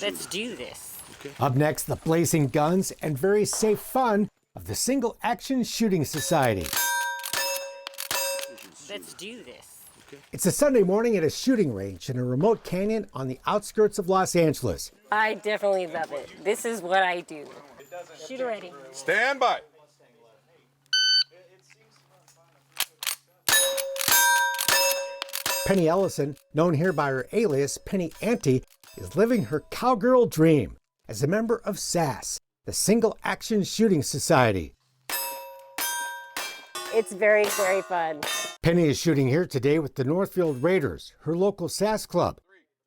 Let's do this. Okay. Up next, the blazing guns and very safe fun of the Single Action Shooting Society. Let's do this. Okay. It's a Sunday morning at a shooting range in a remote canyon on the outskirts of Los Angeles. I definitely love it. This is what I do. Shooter ready. Stand by. Penny Ellison, known here by her alias Penny Ante, is living her cowgirl dream as a member of SASS, the Single Action Shooting Society. It's very, very fun. Penny is shooting here today with the Northfield Raiders, her local SASS club.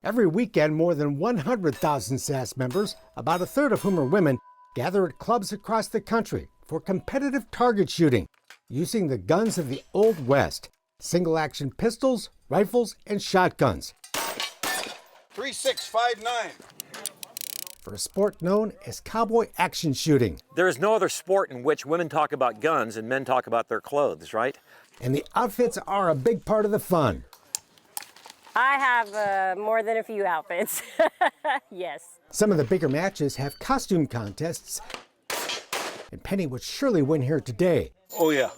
Every weekend, more than 100,000 SASS members, about a third of whom are women, gather at clubs across the country for competitive target shooting using the guns of the Old West, single-action pistols, rifles, and shotguns. 3659. For a sport known as cowboy action shooting. There is no other sport in which women talk about guns and men talk about their clothes, right? And the outfits are a big part of the fun. I have more than a few outfits. Yes. Some of the bigger matches have costume contests, and Penny would surely win here today. Oh, yeah.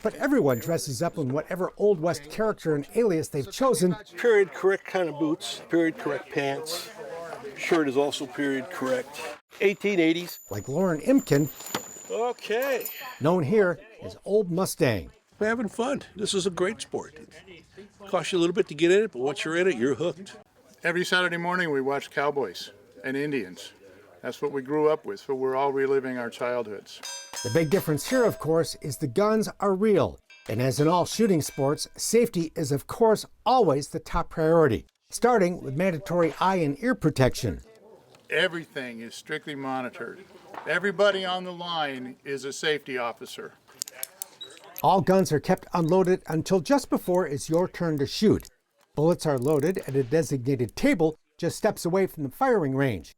But everyone dresses up in whatever Old West character and alias they've chosen. Period correct kind of boots, period correct pants. Shirt is also period correct. 1880s. Like Lauren Imkin, Okay. known here as Old Mustang. We're having fun. This is a great sport. It costs you a little bit to get in it, but once you're in it, you're hooked. Every Saturday morning we watch Cowboys and Indians. That's what we grew up with, so we're all reliving our childhoods. The big difference here, of course, is the guns are real. And as in all shooting sports, safety is, of course, always the top priority, starting with mandatory eye and ear protection. Everything is strictly monitored. Everybody on the line is a safety officer. All guns are kept unloaded until just before it's your turn to shoot. Bullets are loaded at a designated table just steps away from the firing range.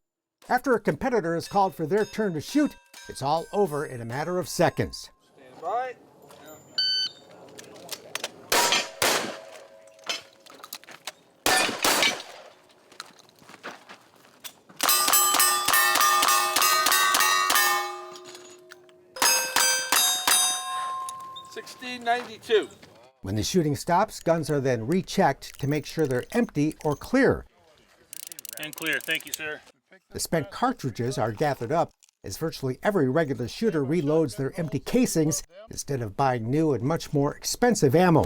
After a competitor is called for their turn to shoot, it's all over in a matter of seconds. Stand by. $16.92. When the shooting stops, guns are then rechecked to make sure they're empty or clear. And clear. Thank you, sir. The spent cartridges are gathered up as virtually every regular shooter reloads their empty casings instead of buying new and much more expensive ammo.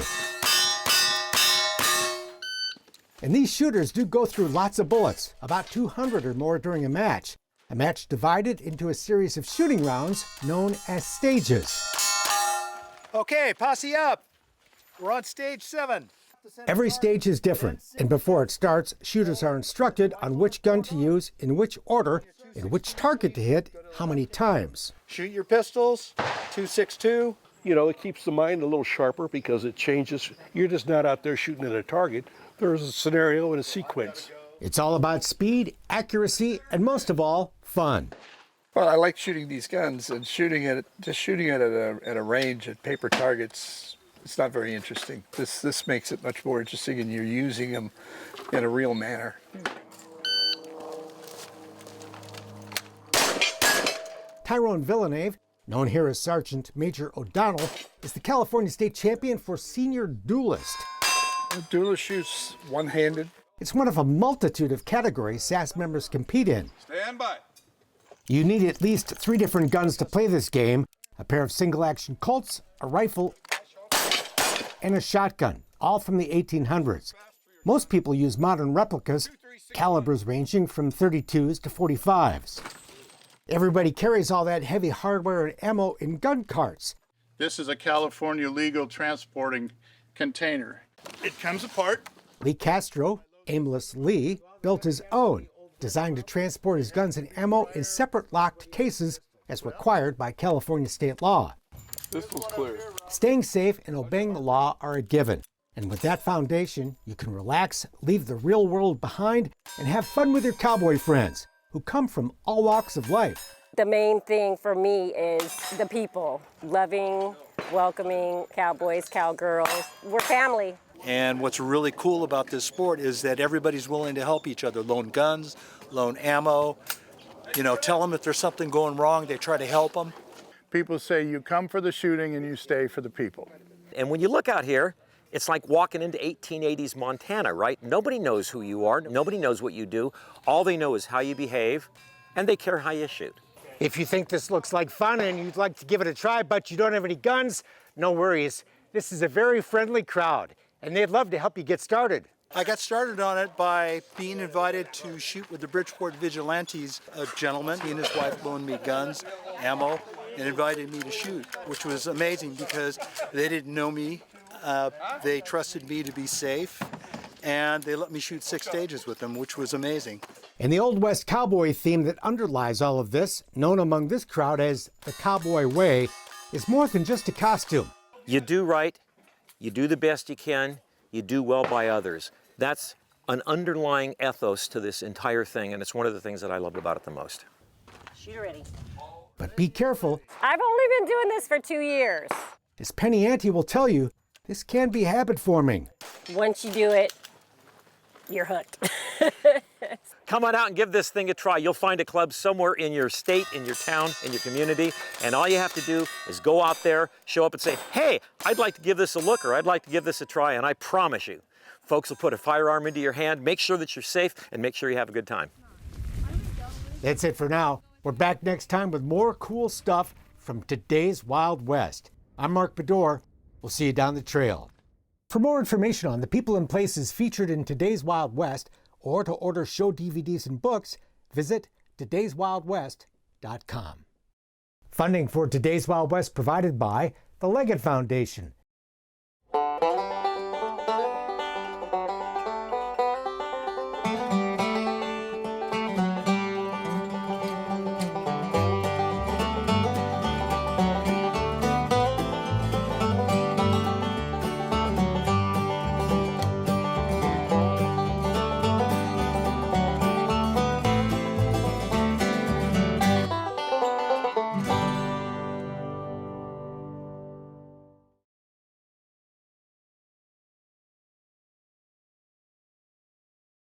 And these shooters do go through lots of bullets, about 200 or more during a match divided into a series of shooting rounds known as stages. Okay, posse up. We're on stage 7. Every stage is different, and before it starts, shooters are instructed on which gun to use, in which order, and which target to hit, how many times. Shoot your pistols, 2.62. You know, it keeps the mind a little sharper because it changes. You're just not out there shooting at a target. There's a scenario and a sequence. It's all about speed, accuracy, and most of all, fun. Well, I like shooting these guns, and shooting it at a range at paper targets. It's not very interesting. This makes it much more interesting, and you're using them in a real manner. Tyrone Villeneuve, known here as Sergeant Major O'Donnell, is the California State Champion for Senior Duelist. A duelist shoots one-handed. It's one of a multitude of categories SASS members compete in. Stand by. You need at least 3 different guns to play this game: a pair of single-action Colts, a rifle, and a shotgun, all from the 1800s. Most people use modern replicas, calibers ranging from 32s to 45s. Everybody carries all that heavy hardware and ammo in gun carts. This is a California legal transporting container. It comes apart. Lee Castro, Aimless Lee, built his own, designed to transport his guns and ammo in separate locked cases as required by California state law. This was clear. Staying safe and obeying the law are a given. And with that foundation, you can relax, leave the real world behind, and have fun with your cowboy friends who come from all walks of life. The main thing for me is the people. Loving, welcoming cowboys, cowgirls. We're family. And what's really cool about this sport is that everybody's willing to help each other, loan guns, loan ammo, tell them if there's something going wrong, they try to help them. People say you come for the shooting and you stay for the people. And when you look out here, it's like walking into 1880s Montana, right? Nobody knows who you are. Nobody knows what you do. All they know is how you behave, and they care how you shoot. If you think this looks like fun and you'd like to give it a try, but you don't have any guns, no worries. This is a very friendly crowd, and they'd love to help you get started. I got started on it by being invited to shoot with the Bridgeport Vigilantes. A gentleman, he and his wife loaned me guns, ammo, and invited me to shoot, which was amazing because they didn't know me. They trusted me to be safe, and they let me shoot 6 stages with them, which was amazing. And the Old West cowboy theme that underlies all of this, known among this crowd as the Cowboy Way, is more than just a costume. You do right, you do the best you can, you do well by others. That's an underlying ethos to this entire thing, and it's one of the things that I loved about it the most. Shoot already. But be careful. I've only been doing this for 2 years. As Penny Ante will tell you, this can be habit forming. Once you do it, you're hooked. Come on out and give this thing a try. You'll find a club somewhere in your state, in your town, in your community, and all you have to do is go out there, show up and say, hey, I'd like to give this a look, or I'd like to give this a try, and I promise you, folks will put a firearm into your hand, make sure that you're safe, and make sure you have a good time. That's it for now. We're back next time with more cool stuff from today's Wild West. I'm Mark Bedore. We'll see you down the trail. For more information on the people and places featured in today's Wild West, or to order show DVDs and books, visit todayswildwest.com. Funding for Today's Wild West provided by the Leggett Foundation,